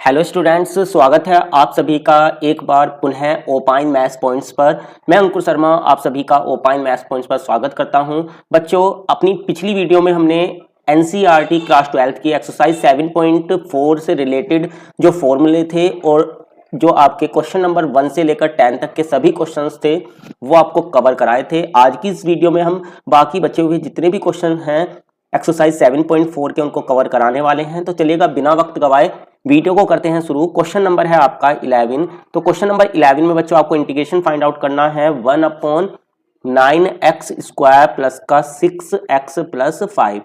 Hello students, स्वागत है आप सभी का एक बार पुनः ओपाइन मैथ्स पॉइंट्स पर। मैं अंकुर शर्मा आप सभी का ओपाइन मैथ्स पॉइंट्स पर स्वागत करता हूं। बच्चों, अपनी पिछली वीडियो में हमने एनसीईआरटी क्लास 12 की एक्सरसाइज 7.4 से रिलेटेड जो फॉर्मूले थे और जो आपके क्वेश्चन नंबर 1 से लेकर 10 तक के सभी क्वेश्चंस थे वो आपको कवर कराए थे। आज की इस वीडियो में हम बाकी बचे हुए जितने भी क्वेश्चन हैं एक्सरसाइज 7.4 के उनको कवर कराने वाले हैं। तो चलिएगा बिना वक्त गवाए वीडियो को करते हैं शुरू। क्वेश्चन नंबर है आपका 11। तो क्वेश्चन नंबर 11 में बच्चों आपको इंटीग्रेशन फाइंड आउट करना है 1/9x स्क्वायर प्लस का 6x प्लस 5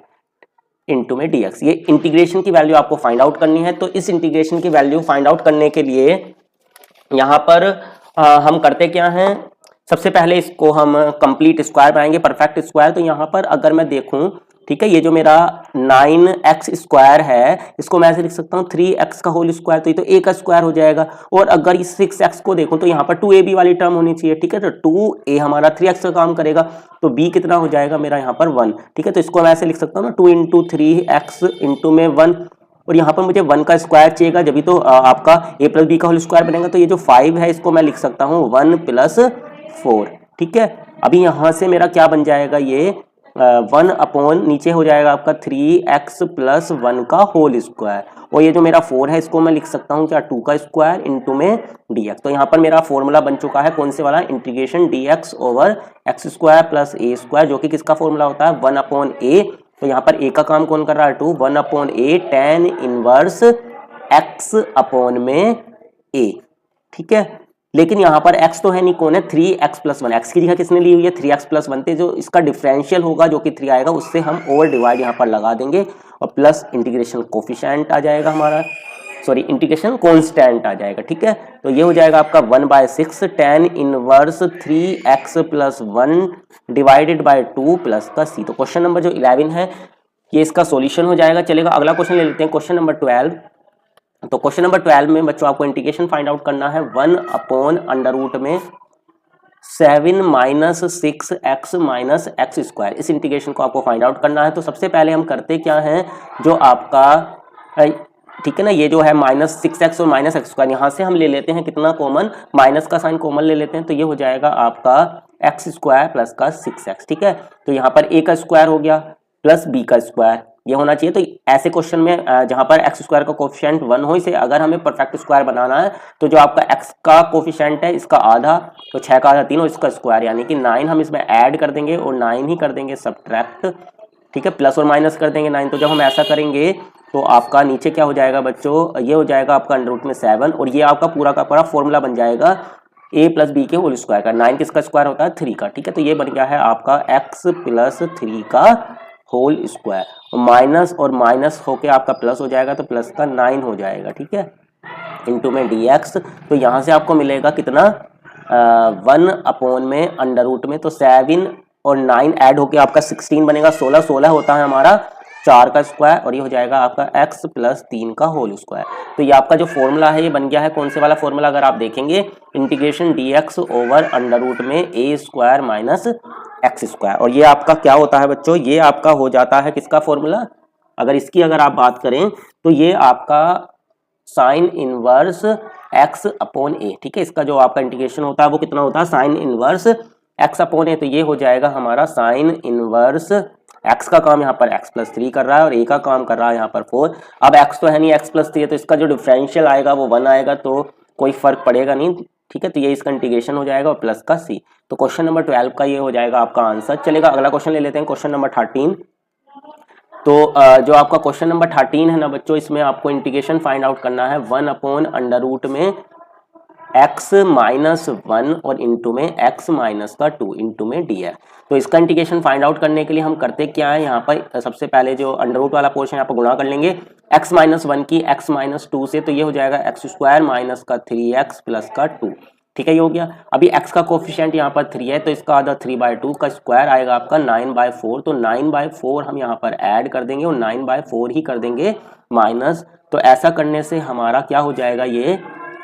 इंटू में dx। ये इंटीग्रेशन की वैल्यू आपको फाइंड आउट करनी है। तो इस इंटीग्रेशन की वैल्यू फाइंड आउट करने के लिए यहाँ पर हम करते क्या हैं, सबसे पहले इसको हम कंप्लीट स्क्वायर बनाएंगे, परफेक्ट स्क्वायर। तो यहाँ पर अगर मैं देखूं, ठीक है, ये जो मेरा 9x स्क्वायर है इसको मैं ऐसे लिख सकता हूँ 3x का होल स्क्वायर, तो ये तो a का स्क्वायर हो जाएगा। और अगर इस 6x को देखूं तो यहाँ पर 2ab वाली टर्म होनी चाहिए, ठीक है। तो 2a हमारा 3x का काम करेगा, तो b कितना हो जाएगा मेरा यहाँ पर 1, ठीक है। तो इसको मैं ऐसे लिख सकता हूँ ना 2 इंटू 3x इंटू में 1, और यहाँ पर मुझे 1 का स्क्वायर चाहिएगा, जब भी तो आपका a प्लस बी का होल स्क्वायर बनेगा। तो ये जो 5 है इसको मैं लिख सकता हूँ 1 प्लस 4, ठीक है। अभी यहाँ से मेरा क्या बन जाएगा, ये 1 अपॉन नीचे हो जाएगा आपका 3x प्लस 1 का होल स्क्वायर, और ये जो मेरा 4 है इसको मैं लिख सकता हूँ क्या 2 का स्क्वायर इंटू में dx। तो यहाँ पर मेरा फॉर्मूला बन चुका है कौन से वाला, integration dx over x square plus a square, जो कि किसका फॉर्मूला होता है 1 अपॉन ए। तो यहाँ पर a का काम कौन कर रहा है 2, 1 अपॉन ए tan इनवर्स x अपॉन में a, ठीक है। लेकिन यहाँ पर x तो है नहीं, कौन है 3x प्लस 1, x की जगह किसने ली हुई है 3x प्लस 1 थे, जो इसका डिफरेंशियल होगा जो कि 3 आएगा उससे हम ओवर डिवाइड यहाँ पर लगा देंगे और प्लस इंटीग्रेशन कोफिशिएंट आ जाएगा हमारा, सॉरी इंटीग्रेशन कांस्टेंट आ जाएगा, ठीक है। तो ये हो जाएगा आपका 1/6 tan inverse 3x plus 1 divided by 2 plus का c। तो क्वेश्चन नंबर जो 11 है ये इसका सॉल्यूशन हो जाएगा। चलेगा अगला क्वेश्चन ले लेते हैं, क्वेश्चन नंबर 12। तो क्वेश्चन नंबर 12 में बच्चों आपको इंटीग्रेशन फाइंड आउट करना है 1 अपॉन अंडर रूट में 7 minus 6x minus x square. इस इंटीग्रेशन को आपको फाइंड आउट करना है। तो सबसे पहले हम करते क्या हैं, जो आपका ठीक है ना, ये जो है माइनस 6x और माइनस एक्स स्क्वायर, यहाँ से हम ले लेते हैं कितना कॉमन, माइनस का साइन कॉमन ले लेते हैं। तो ये हो जाएगा आपका एक्स स्क्वायर प्लस का 6x, ठीक है। तो यहाँ पर a का स्क्वायर हो गया प्लस b का स्क्वायर, ये होना चाहिए। तो ऐसे क्वेश्चन में जहां पर एक्स स्क्वायर का कोफिशिएंट 1 हो, इसे अगर हमें परफेक्ट स्क्वायर बनाना है तो जो आपका एक्स का कोफिशिएंट है इसका आधा, तो 6 का आधा 3 और इसका स्क्वायर यानी कि 9 हम इसमें ऐड कर देंगे और 9 ही कर देंगे सब्ट्रैक्ट, ठीक है। प्लस और माइनस कर देंगे 9। तो जब हम ऐसा करेंगे तो आपका नीचे क्या हो जाएगा बच्चों, ये हो जाएगा आपका अंडर रूट में 7, और ये आपका पूरा का पूरा फॉर्मूला बन जाएगा a प्लस बी के होल स्क्वायर का। 9 किसका स्क्वायर होता है 3 का, ठीक है। तो ये बन गया है आपका x प्लस 3 का होल स्क्वायर, माइनस और माइनस होके आपका प्लस हो जाएगा, तो प्लस का 9 हो जाएगा, ठीक है, इंटू में dx। तो यहाँ से आपको मिलेगा कितना 1 अपॉन में अंडर रूट में, तो 7 और 9 ऐड होके आपका 16 बनेगा, 16 होता है हमारा 4 का स्क्वायर, और ये हो जाएगा आपका x प्लस 3 का होल स्क्वायर। तो ये आपका जो फॉर्मूला है ये बन गया है कौन से वाला फॉर्मूला, अगर आप देखेंगे integration dx over under root में a square minus x square. और ये आपका क्या होता है बच्चों, ये आपका हो जाता है किसका फॉर्मूला, अगर आप बात करें तो ये आपका sign inverse x upon a, ठीक है। इसका जो आपका इंटीग्रेशन होता है वो कितना होता है sine inverse x upon a। तो ये हो जाएगा हमारा साइन इनवर्स x का काम यहाँ पर x प्लस 3 कर रहा है और a का काम कर रहा है यहाँ पर 4। अब x तो है नहीं, x प्लस 3 है, तो इसका जो डिफरेंशियल आएगा वो 1 आएगा, तो कोई फर्क पड़ेगा नहीं, ठीक है। तो ये इसका इंटीग्रेशन हो जाएगा और प्लस का c। तो क्वेश्चन नंबर 12 का ये हो जाएगा आपका आंसर। चलेगा अगला क्वेश्चन ले लेते हैं, क्वेश्चन नंबर 13। तो जो आपका क्वेश्चन नंबर 13 है ना बच्चों, इसमें आपको इंटीग्रेशन फाइंड आउट करना है 1 अपॉन अंडर रूट में x माइनस 1 और इंटू में x माइनस का 2 इंटू में dx। तो इसका इंटीग्रेशन फाइंड आउट करने के लिए हम करते क्या है, यहाँ पर सबसे पहले जो अंडर रूट वाला पोर्शन यहाँ पर गुणा कर लेंगे x माइनस 1 की x माइनस 2 से, तो ये हो जाएगा एक्स स्क्वायर माइनस का 3x प्लस का 2, ठीक है। ये हो गया। अभी x का कोफिशिएंट यहाँ पर 3 है, तो इसका आधा 3/2 का स्क्वायर आएगा आपका 9/4। तो 9/4 हम यहाँ पर ऐड कर देंगे और 9/4 ही कर देंगे माइनस। तो ऐसा करने से हमारा क्या हो जाएगा, ये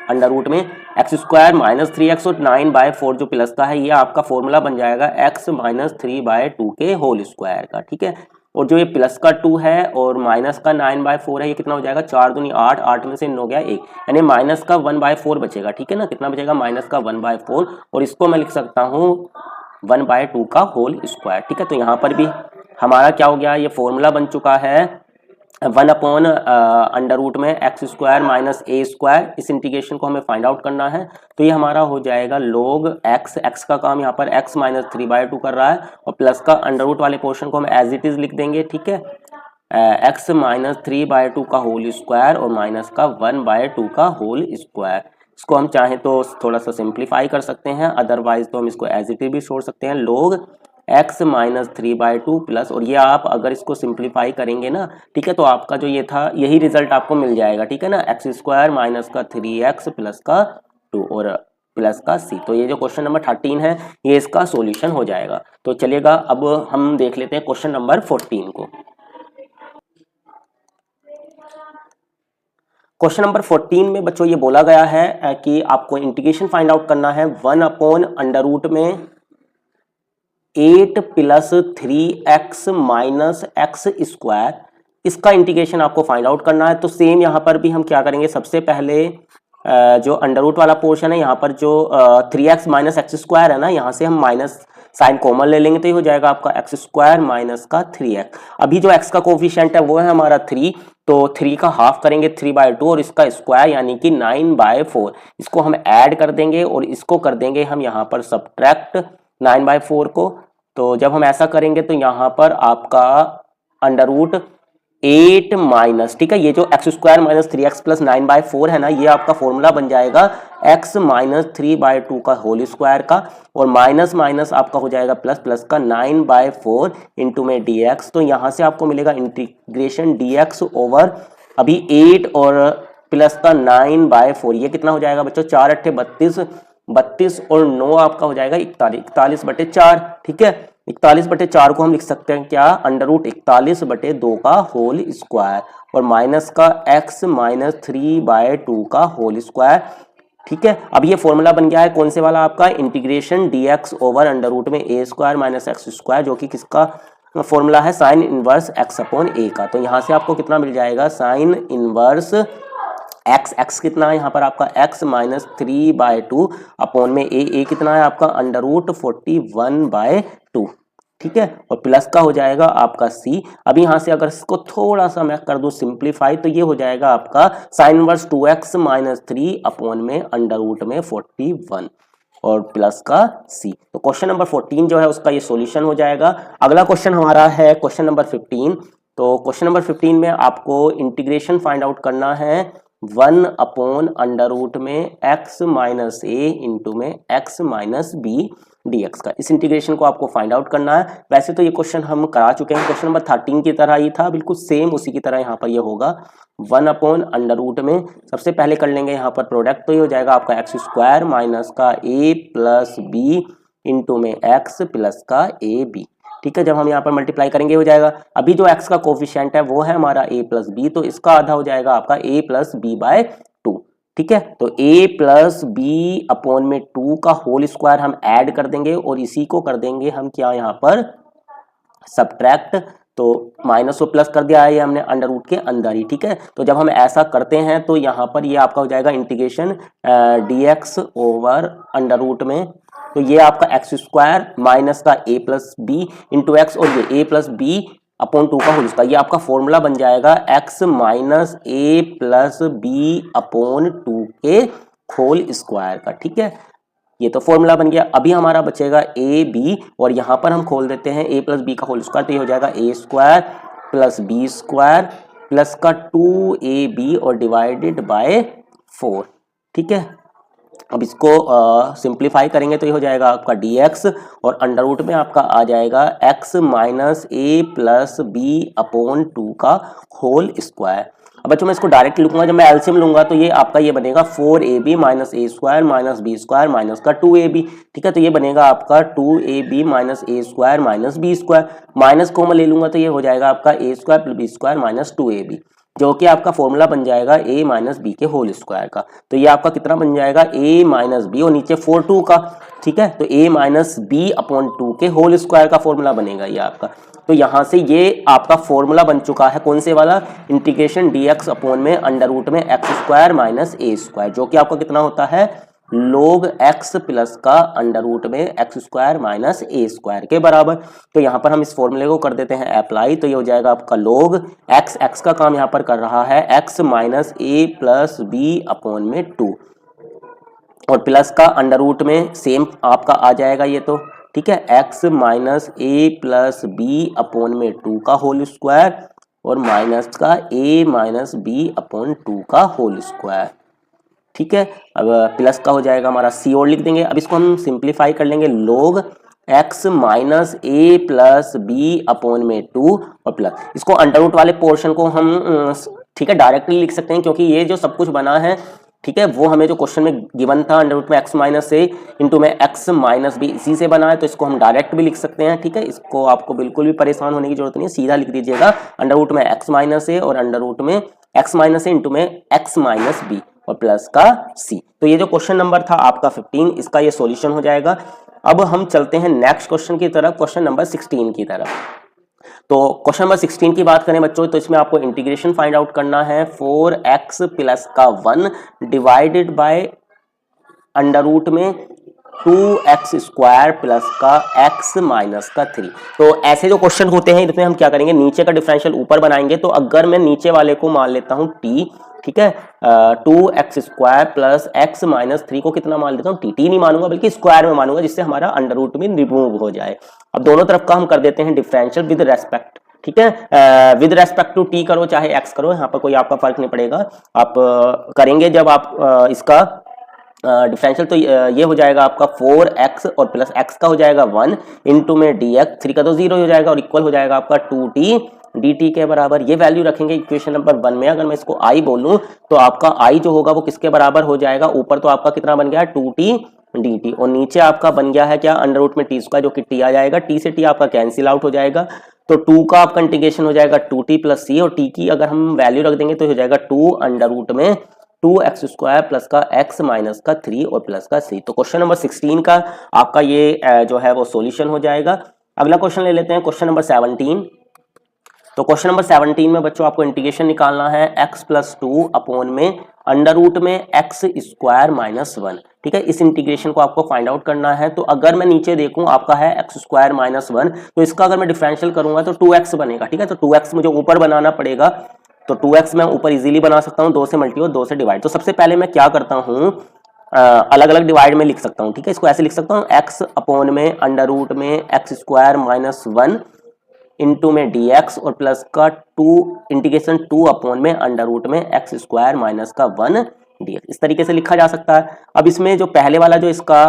अंडर रूट में एक्स स्क्वायर माइनस 3x और 9/4 जो प्लस का है, ये आपका फॉर्मूला बन जाएगा x माइनस 3/2 के होल स्क्वायर का, ठीक है। और जो ये प्लस का 2 है और माइनस का 9/4 है, ये कितना हो जाएगा 4 दूनी 8, 8 में से 9 गया 1, यानी माइनस का 1/4 बचेगा। ठीक है ना, कितना बचेगा माइनस का 1/4, और इसको मैं लिख सकता हूँ 1/2 का होल स्क्वायर। ठीक है, तो यहाँ पर भी हमारा क्या हो गया, ये फॉर्मूला बन चुका है 1/अंडर रूट में x square minus a square. इस इंटीग्रेशन को हमें फाइंड आउट करना है, तो ये हमारा हो जाएगा log x का काम यहाँ पर x माइनस 3/2 कर रहा है, और प्लस का अंडर रूट वाले पोर्शन को हम एज इट इज लिख देंगे। ठीक है, x माइनस 3/2 का होल स्क्वायर और माइनस का 1/2 का होल स्क्वायर। इसको हम चाहें तो थोड़ा सा सिंप्लीफाई कर सकते हैं, अदरवाइज तो हम इसको एज इट इज भी छोड़ सकते हैं। log x माइनस 3/2 प्लस, और ये आप अगर इसको सिंप्लीफाई करेंगे ना, ठीक है, तो आपका जो ये था यही रिजल्ट आपको मिल जाएगा। ठीक है ना, एक्स स्क्वायर माइनस का 3x प्लस का 2 और प्लस का c। तो ये जो क्वेश्चन नंबर 13 है ये इसका सॉल्यूशन हो जाएगा। तो चलिएगा अब हम देख लेते हैं क्वेश्चन नंबर 14 को। क्वेश्चन नंबर 14 में बच्चों ये बोला गया है कि आपको इंटीग्रेशन फाइंड आउट करना है 1/अंडर रूट में 8 plus 3x minus x square. इसका इंटीग्रेशन आपको फाइंड आउट करना है। तो सेम यहाँ पर भी हम क्या करेंगे, सबसे पहले जो अंडर रूट वाला पोर्शन है यहाँ पर जो 3x माइनस एक्स स्क्वायर है ना, यहाँ से हम माइनस साइन कॉमन ले लेंगे, तो ये हो जाएगा आपका एक्स स्क्वायर माइनस का 3x। अभी जो x का कोफिशिएंट है वो है हमारा 3, तो 3 का हाफ करेंगे 3/2 और इसका स्क्वायर यानी कि 9/4। इसको हम ऐड कर देंगे और इसको कर देंगे हम यहाँ पर सब्ट्रैक्ट 9/4 को। तो जब हम ऐसा करेंगे तो यहाँ पर आपका अंडर रूट 8 माइनस, ठीक है, ये जो x square minus 3x plus 9/4 है ना, ये आपका फॉर्मूला बन जाएगा x माइनस 3/2 का होल स्क्वायर का, और माइनस माइनस आपका हो जाएगा प्लस, प्लस का 9/4 इंटू में dx। तो यहाँ से आपको मिलेगा इंटीग्रेशन dx ओवर अभी 8 और प्लस का 9/4, ये कितना हो जाएगा बच्चों 4 8 32, 32 और 9 आपका हो जाएगा 41, 41/4। ठीक है, 41/4 को हम लिख सकते हैं क्या, अंडर रूट 41/2 का होल स्क्वायर और माइनस का x माइनस 3/2 का होल स्क्वायर। ठीक है, अब ये फॉर्मूला बन गया है कौन से वाला, आपका integration dx over under root में a square minus x square, जो कि किसका फॉर्मूला है, sine inverse x upon a का। तो यहाँ से आपको कितना मिल जाएगा, साइन इनवर्स x कितना है यहाँ पर आपका x माइनस 3/2 अपॉन में a कितना है आपका अंडर रूट 41/2। ठीक है, और प्लस का हो जाएगा आपका c। अभी यहाँ से अगर इसको थोड़ा सा मैं कर दूं सिंप्लीफाई, तो ये हो जाएगा आपका sine inverse 2x minus 3 upon में अंडर रूट में 41 और प्लस का c। तो क्वेश्चन नंबर 14 जो है उसका ये सॉल्यूशन हो जाएगा। अगला क्वेश्चन हमारा है क्वेश्चन नंबर 15। तो क्वेश्चन नंबर 15 में आपको इंटीग्रेशन फाइंड आउट करना है 1/अंडर रूट में x माइनस a इंटू में x माइनस b dx का। इस इंटीग्रेशन को आपको फाइंड आउट करना है। वैसे तो ये क्वेश्चन हम करा चुके हैं, क्वेश्चन नंबर 13 की तरह ही था, बिल्कुल सेम उसी की तरह यहाँ पर ये होगा 1/अंडर रूट में। सबसे पहले कर लेंगे यहाँ पर प्रोडक्ट, तो ये हो जाएगा आपका एक्स स्क्वायर माइनस का a प्लस बी इंटू में x प्लस का ए बी। ठीक है, जब हम यहाँ पर मल्टीप्लाई करेंगे हो जाएगा, अभी जो x का कोफिशिएंट है वो है हमारा a प्लस बी, तो इसका आधा हो जाएगा आपका a प्लस b/2। ठीक है, तो a प्लस बी अपॉन में 2 का होल स्क्वायर हम ऐड कर देंगे और इसी को कर देंगे हम क्या यहाँ पर सब्ट्रैक्ट। तो माइनस और प्लस कर दिया है ये हमने अंडर रूट के अंदर ही। ठीक है, तो जब हम ऐसा करते हैं तो यहाँ पर ये आपका हो जाएगा integration dx over under root में, तो ये आपका एक्स स्क्वायर माइनस का a plus b into x और ये a प्लस बी अपॉन 2 का होल स्क्वायर, ये आपका फॉर्मूला बन जाएगा x minus a plus b upon 2 के होल स्क्वायर का। ठीक है, ये तो फॉर्मूला बन गया। अभी हमारा बचेगा a b और यहाँ पर हम खोल देते हैं a प्लस बी का होल स्क्वायर, तो ये हो जाएगा a square plus b square plus का 2ab और डिवाइडेड बाय 4। ठीक है, अब इसको सिंप्लीफाई करेंगे तो ये हो जाएगा आपका dx और अंडर रूट में आपका आ जाएगा x minus a plus b upon 2 का होल स्क्वायर। अब बच्चों मैं इसको डायरेक्ट लिखूंगा, जब मैं एलसीएम लूंगा तो ये आपका ये बनेगा 4ab minus a square minus b square minus का 2ab। ठीक है, तो ये बनेगा आपका 2ab minus a square minus b square, minus common ले लूंगा तो ये हो जाएगा आपका a square plus b square minus 2ab। जो कि आपका फॉर्मूला बन जाएगा a माइनस बी के होल स्क्वायर का। तो ये आपका कितना बन जाएगा a माइनस बी और नीचे 4 का, ठीक है, तो a माइनस बी अपॉन 2 के होल स्क्वायर का फॉर्मूला बनेगा ये आपका। तो यहां से ये आपका फॉर्मूला बन चुका है कौन से वाला, इंटीग्रेशन dx अपॉन में अंडर रूट में x square minus a square, जो कि आपका कितना होता है log x प्लस का अंडर रूट में x square minus a square के बराबर। तो यहाँ पर हम इस फॉर्मूले को कर देते हैं अप्लाई, तो ये हो जाएगा आपका log x का काम यहाँ पर कर रहा है x माइनस ए प्लस बी अपॉन में 2 और प्लस का अंडर रूट में सेम आपका आ जाएगा ये, तो ठीक है, x माइनस ए प्लस बी अपॉन में 2 का होल स्क्वायर और माइनस का a माइनस बी अपॉन 2 का होल स्क्वायर, ठीक है। अब प्लस का हो जाएगा हमारा c और लिख देंगे। अब इसको हम सिंप्लीफाई कर लेंगे, log x माइनस ए प्लस बी अपॉन में 2 और प्लस इसको अंडर रूट वाले पोर्शन को हम ठीक है डायरेक्टली लिख सकते हैं, क्योंकि ये जो सब कुछ बना है, ठीक है, वो हमें जो क्वेश्चन में गिवन था अंडर रूट में x माइनस ए इंटू में x माइनस बी इसी से बना है, तो इसको हम डायरेक्ट भी लिख सकते हैं, ठीक है। इसको आपको बिल्कुल भी परेशान होने की जरूरत नहीं है, सीधा लिख दीजिएगा अंडर रूट में x माइनस ए और अंडर रूट में x माइनस ए इंटू में x माइनस बी और प्लस का c। तो ये जो क्वेश्चन नंबर था आपका 15, इसका ये सॉल्यूशन हो जाएगा। अब हम चलते हैं नेक्स्ट क्वेश्चन की तरफ, क्वेश्चन नंबर 16 की तरफ। तो क्वेश्चन नंबर 16 की बात करें बच्चों, तो इसमें आपको इंटीग्रेशन फाइंड आउट करना है 4x प्लस का 1 डिवाइडेड बाय अंडर रूट में 2x स्क्वायर प्लस का x माइनस का 3। तो ऐसे जो क्वेश्चन होते हैं इसमें हम क्या करेंगे, नीचे का डिफरेंशियल ऊपर बनाएंगे। तो अगर मैं नीचे वाले को मान लेता हूं t, ठीक है, 2x square plus x minus 3 को कितना मान लेता हूँ, t नहीं मानूंगा बल्कि स्क्वायर में मानूंगा, जिससे हमारा अंडर रूट में रिमूव हो जाए। अब दोनों तरफ का हम कर देते हैं डिफरेंशियल विद रेस्पेक्ट, ठीक है, विद रेस्पेक्ट टू t करो चाहे x करो, यहाँ पर कोई आपका फर्क नहीं पड़ेगा। आप करेंगे जब आप इसका डिफरेंशियल, तो ये हो जाएगा आपका 4x और प्लस x का हो जाएगा 1 इंटू में dx, 3 का तो 0 हो जाएगा और इक्वल हो जाएगा आपका 2t dt के बराबर। ये वैल्यू रखेंगे इक्वेशन नंबर 1 में। अगर मैं इसको i बोलूं तो आपका i जो होगा वो किसके बराबर हो जाएगा, ऊपर तो आपका कितना बन गया 2t dt और नीचे आपका बन गया है क्या अंडर रूट में t स्क्वायर, जो कि t आ जाएगा, t से t आपका कैंसिल आउट हो जाएगा। तो 2 का आपका इंटीग्रेशन हो जाएगा 2t प्लस c और t की अगर हम वैल्यू रख देंगे तो हो जाएगा 2 अंडर रूट में 2x स्क्वायर प्लस का x माइनस का 3 और प्लस का c। तो क्वेश्चन नंबर 16 का आपका ये जो है वो सॉल्यूशन हो जाएगा। अगला क्वेश्चन ले लेते हैं, क्वेश्चन नंबर 17। तो क्वेश्चन नंबर 17 में बच्चों आपको इंटीग्रेशन निकालना है x प्लस 2 अपॉन में अंडर रूट में x स्क्वायर माइनस 1, ठीक है। इस इंटीग्रेशन को आपको फाइंड आउट करना है। तो अगर मैं नीचे देखूं आपका है x स्क्वायर माइनस 1, तो इसका अगर मैं डिफरेंशियल करूंगा तो 2x बनेगा, ठीक है। तो 2x मुझे ऊपर बनाना पड़ेगा, तो 2x मैं ऊपर इजीली बना सकता हूं, 2 से मल्टी और 2 से डिवाइड। तो सबसे पहले मैं क्या करता हूं, अलग अलग डिवाइड में लिख सकता हूं, ठीक है। इसको ऐसे लिख सकता हूं x अपॉन में अंडर रूट में x स्क्वायर माइनस 1 इंटू में dx और प्लस का 2 इंटीग्रेशन 2 अपॉन में अंडर रूट में x स्क्वायर माइनस का 1 dx, इस तरीके से लिखा जा सकता है। अब इसमें जो पहले वाला जो इसका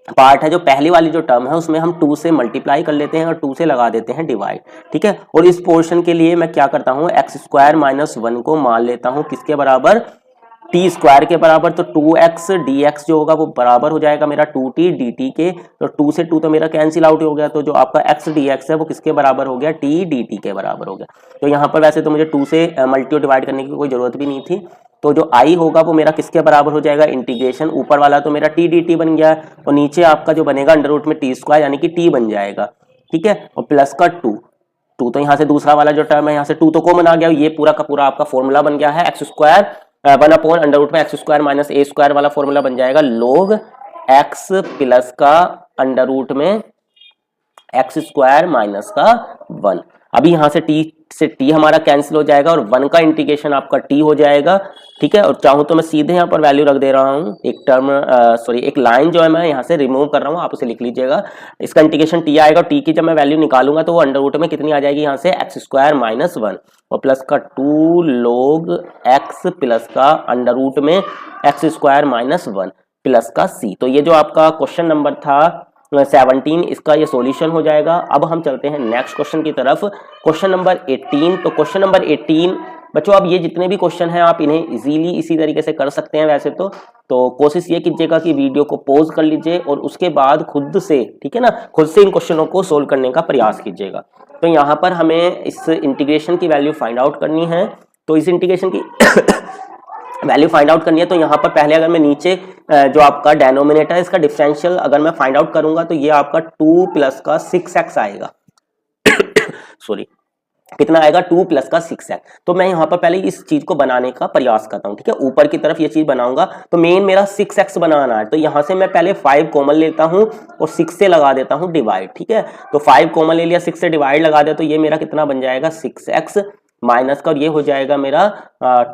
पार्ट है, जो पहली वाली जो टर्म है उसमें हम 2 से मल्टीप्लाई कर लेते हैं और 2 से लगा देते हैं डिवाइड, ठीक है। और इस पोर्शन के लिए मैं क्या करता हूं, x स्क्वायर माइनस 1 को मान लेता हूं किसके बराबर, t स्क्वायर के बराबर। तो 2x dx जो होगा वो बराबर हो जाएगा मेरा 2t dt के। तो 2 से 2 तो मेरा कैंसिल आउट हो गया, तो जो आपका x dx है वो किसके बराबर हो गया, t dt के बराबर हो गया। तो यहाँ पर वैसे तो मुझे 2 से मल्टी डिवाइड करने की कोई जरूरत भी नहीं थी। तो जो i होगा वो मेरा किसके बराबर हो जाएगा, इंटीग्रेशन ऊपर वाला तो मेरा t dt बन गया और नीचे आपका जो बनेगा अंडर रूट में t स्क्वायर यानी कि t बन जाएगा, ठीक है, और प्लस का 2 तो यहाँ से दूसरा वाला जो टर्म है यहाँ से 2 तो कॉमन आ गया, ये पूरा का पूरा आपका फॉर्मूला बन गया है x square 1 upon under root में x square minus a square वाला फॉर्मूला बन जाएगा log x प्लस का अंडर रूट में एक्स स्क्वायर माइनस का 1। अभी यहाँ से t से t हमारा कैंसिल हो जाएगा और 1 का इंटीग्रेशन आपका t हो जाएगा, ठीक है। और चाहूँ तो मैं सीधे यहाँ पर वैल्यू रख दे रहा हूँ, एक टर्म एक लाइन जो है मैं यहाँ से रिमूव कर रहा हूँ, आप उसे लिख लीजिएगा। इसका इंटीग्रेशन t आएगा और t की जब मैं वैल्यू निकालूंगा तो वो अंडर रूट में कितनी आ जाएगी, यहाँ से एक्स स्क्वायर माइनस 1 और प्लस का 2 log x प्लस का अंडर रूट में एक्स स्क्वायर माइनस 1 प्लस का c। तो ये जो आपका क्वेश्चन नंबर था 17, इसका ये सॉल्यूशन हो जाएगा। अब हम चलते हैं नेक्स्ट क्वेश्चन की तरफ, क्वेश्चन नंबर 18। तो क्वेश्चन नंबर 18 बच्चों अब ये जितने भी क्वेश्चन हैं आप इन्हें इजीली इसी तरीके से कर सकते हैं वैसे तो कोशिश ये कीजिएगा कि वीडियो को पॉज कर लीजिए और उसके बाद खुद से, ठीक है ना, खुद से इन क्वेश्चनों को सोल्व करने का प्रयास कीजिएगा। तो यहाँ पर हमें इस इंटीग्रेशन की वैल्यू फाइंड आउट करनी है। तो इस इंटीग्रेशन की वैल्यू फाइंड आउट करनी है तो यहाँ पर पहले अगर मैं नीचे जो आपका डेनोमिनेटर है इसका डिफरेंशियल अगर मैं फाइंड आउट करूंगा तो ये आपका 2 प्लस का 6x आएगा सॉरी कितना आएगा 2 प्लस का 6x। तो मैं यहाँ पर पहले इस चीज को बनाने का प्रयास करता हूँ, ठीक है, ऊपर की तरफ ये चीज बनाऊंगा तो मेन मेरा 6x बनाना है। तो यहाँ से मैं पहले 5 कॉमन लेता हूँ और 6 से लगा देता हूँ डिवाइड, ठीक है। तो 5 कॉमन ले लिया, 6 से डिवाइड लगा दिया तो ये मेरा कितना बन जाएगा 6x माइनस का, और ये हो जाएगा मेरा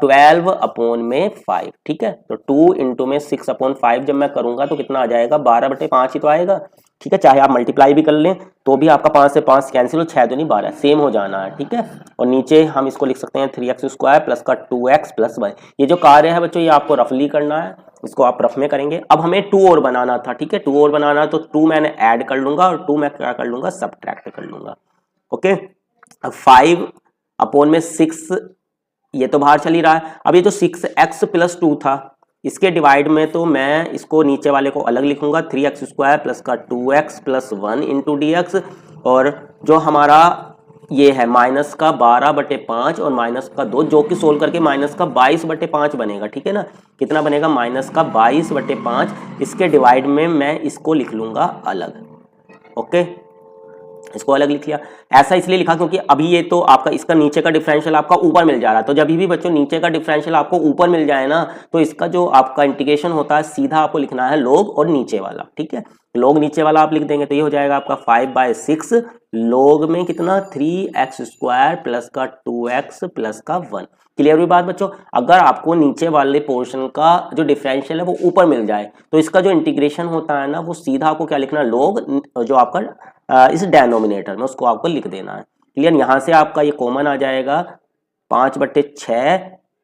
12 अपॉन में 5, ठीक है। तो 2 इंटू में 6 अपॉन 5 जब मैं करूंगा तो कितना आ जाएगा 12/5 ही तो आएगा, ठीक है। चाहे आप मल्टीप्लाई भी कर लें तो भी आपका 5 से 5 कैंसिल हो, 6 दूनी 12 सेम हो जाना है, ठीक है। और नीचे हम इसको लिख सकते हैं 3x² प्लस का 2x प्लस 1। ये जो कार्य है बच्चों ये आपको रफली करना है, इसको आप रफ में करेंगे। अब हमें 2 और बनाना था, ठीक है, 2 और बनाना तो 2 मैंने ऐड कर लूंगा और 2 मैं क्या कर लूंगा सबट्रैक्ट कर लूंगा, ओके। अब 5 अपॉन में 6 ये तो बाहर चल ही रहा है। अब ये जो 6x प्लस 2 था इसके डिवाइड में तो मैं इसको नीचे वाले को अलग लिखूंगा 3x² प्लस का 2x प्लस 1 इंटू dx, और जो हमारा ये है माइनस का 12/5 और माइनस का 2 जो कि सोल्व करके माइनस का 22/5 बनेगा, ठीक है ना। कितना बनेगा माइनस का 22/5। इसके डिवाइड में मैं इसको लिख लूंगा अलग, ओके, इसको अलग लिख लिया। ऐसा इसलिए लिखा क्योंकि अभी ये तो आपका इसका नीचे का डिफरेंशियल आपका ऊपर मिल जा रहा है। तो जब भी बच्चों नीचे का डिफरेंशियल आपको ऊपर मिल जाए ना तो इसका जो आपका इंटीग्रेशन होता है सीधा आपको लिखना है लोग और नीचे वाला, ठीक है। लोग नीचे वाला आप लिख देंगे तो ये हो जाएगा आपका 5/6 लोग में कितना 3x² प्लस का 2x प्लस का 1। क्लियर हुई बात बच्चों। अगर आपको नीचे वाले पोर्शन का जो डिफरेंशियल है वो ऊपर मिल जाए तो इसका जो इंटीग्रेशन होता है ना वो सीधा आपको क्या लिखना, लोग जो आपका इस डेनोमिनेटर में उसको आपको लिख देना है। क्लियर। यहाँ से आपका ये कॉमन आ जाएगा 5/6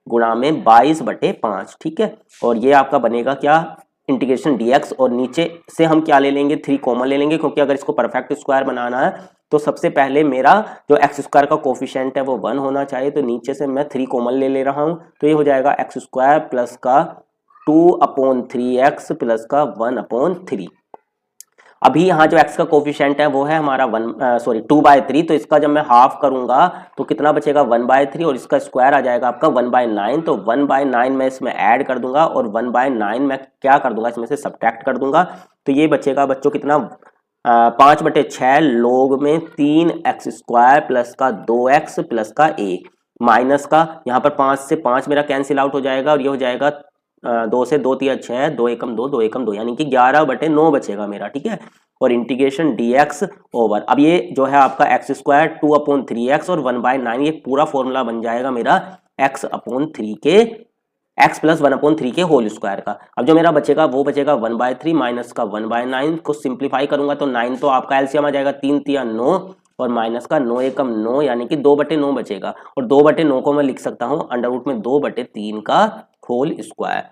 गुणा में 22/5, ठीक है। और ये आपका बनेगा क्या इंटीग्रेशन dx, और नीचे से हम क्या ले लेंगे 3 कॉमन ले लेंगे क्योंकि अगर इसको परफेक्ट स्क्वायर बनाना है तो सबसे पहले मेरा जो x² का कोफिशिएंट है वो 1 होना चाहिए। तो नीचे से मैं 3 कॉमन ले रहा हूं तो ये हो जाएगा x² प्लस का 2/3x प्लस का 1/3। अभी यहाँ जो x का कोफिशिएंट है वो है हमारा 2/3, तो इसका जब मैं हाफ करूंगा तो कितना बचेगा 1/3 और इसका स्क्वायर आ जाएगा आपका 1/9। तो 1/9 मैं इसमें ऐड कर दूंगा और 1/9 मैं क्या कर दूंगा इसमें से सब्ट्रैक्ट कर दूंगा। तो ये बचेगा बच्चों कितना 5/6 लोग में 3x² प्लस का 2x प्लस का 1 माइनस का यहाँ पर 5 से 5 मेरा कैंसिल आउट हो जाएगा और ये हो जाएगा 2 से 2 3 6 2 एकम 2 2 एकम 2 यानी कि 11/9 बचेगा मेरा, ठीक है। और इंटीग्रेशन dx ओवर अब ये जो है आपका x² 2/3x और 1/9 ये पूरा फॉर्मूला बन जाएगा मेरा x/3 के x प्लस 1/3 के होल स्क्वायर का। अब जो मेरा बचेगा वो बचेगा 1/3 माइनस का 1/9 को सिंप्लीफाई करूंगा तो 9 तो आपका एलसीएम आ जाएगा 3 3 9 और माइनस का 9 एकम 9 यानी कि 2/9 बचेगा। और 2/9 को मैं लिख सकता हूँ अंडर रूट में 2/3 का होल स्क्वायर।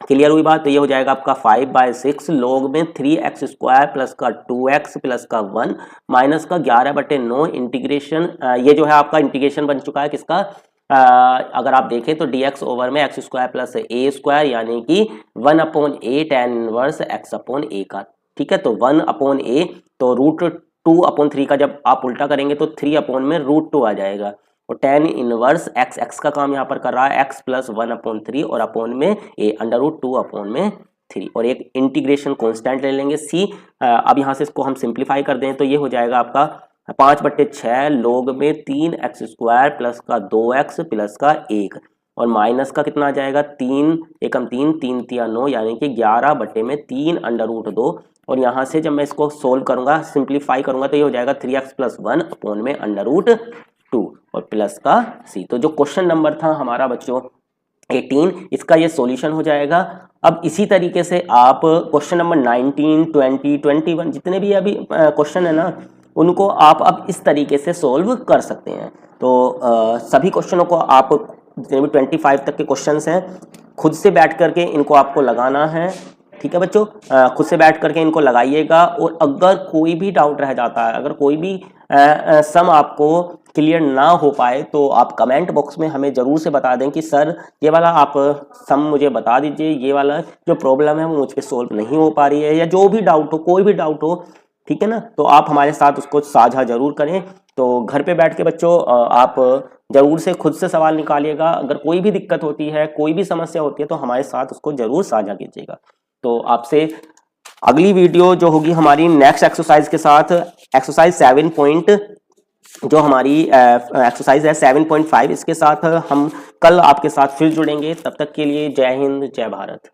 क्लियर हुई बात। तो ये हो जाएगा आपका 5/6 लोग में 3x² प्लस का 2x प्लस का 1 माइनस का 11/9 इंटीग्रेशन ये जो है आपका इंटीग्रेशन बन चुका है किसका अगर आप देखें तो dx ओवर में x² प्लस a² यानी कि 1/a tan इनवर्स x/a का, ठीक है। तो 1/a तो √2/3 का जब आप उल्टा करेंगे तो 3 में √2 आ जाएगा और tan इनवर्स x का काम यहाँ पर कर रहा है x प्लस 1/3 और अपॉन में a अंडर रूट 2/3 और एक इंटीग्रेशन कांस्टेंट ले लेंगे c। अब यहाँ से इसको हम सिंप्लीफाई कर दें तो ये हो जाएगा आपका 5/6 लोग में 3x² प्लस का 2x प्लस का 1 और माइनस का कितना आ जाएगा 3 एकम 3 3 3 9 यानी कि 11/3 अंडर रूट 2। और यहाँ से जब मैं इसको सोल्व करूंगा सिंप्लीफाई करूंगा तो ये हो जाएगा 3x प्लस 1 अपॉन में अंडर रूट 2 और प्लस का c। तो जो क्वेश्चन नंबर था हमारा बच्चों 18 इसका ये सॉल्यूशन हो जाएगा। अब इसी तरीके से आप क्वेश्चन नंबर 19 20 21 जितने भी अभी क्वेश्चन है ना उनको आप अब इस तरीके से सोल्व कर सकते हैं। तो सभी क्वेश्चनों को आप जितने भी 25 तक के क्वेश्चंस हैं खुद से बैठ करके इनको आपको लगाना है, ठीक है बच्चों। खुद से बैठ करके इनको लगाइएगा और अगर कोई भी डाउट रह जाता है, अगर कोई भी सम आपको क्लियर ना हो पाए तो आप कमेंट बॉक्स में हमें ज़रूर से बता दें कि सर ये वाला आप सम मुझे बता दीजिए, ये वाला जो प्रॉब्लम है वो मुझ पे सोल्व नहीं हो पा रही है, या जो भी डाउट हो, कोई भी डाउट हो, ठीक है ना, तो आप हमारे साथ उसको साझा जरूर करें। तो घर पे बैठ के बच्चों आप जरूर से खुद से सवाल निकालिएगा, अगर कोई भी दिक्कत होती है, कोई भी समस्या होती है तो हमारे साथ उसको जरूर साझा कीजिएगा। तो आपसे अगली वीडियो जो होगी हमारी नेक्स्ट एक्सरसाइज के साथ, एक्सरसाइज 7 जो हमारी एक्सरसाइज है 7.5, इसके साथ हम कल आपके साथ फिर जुड़ेंगे। तब तक के लिए जय हिंद, जय भारत।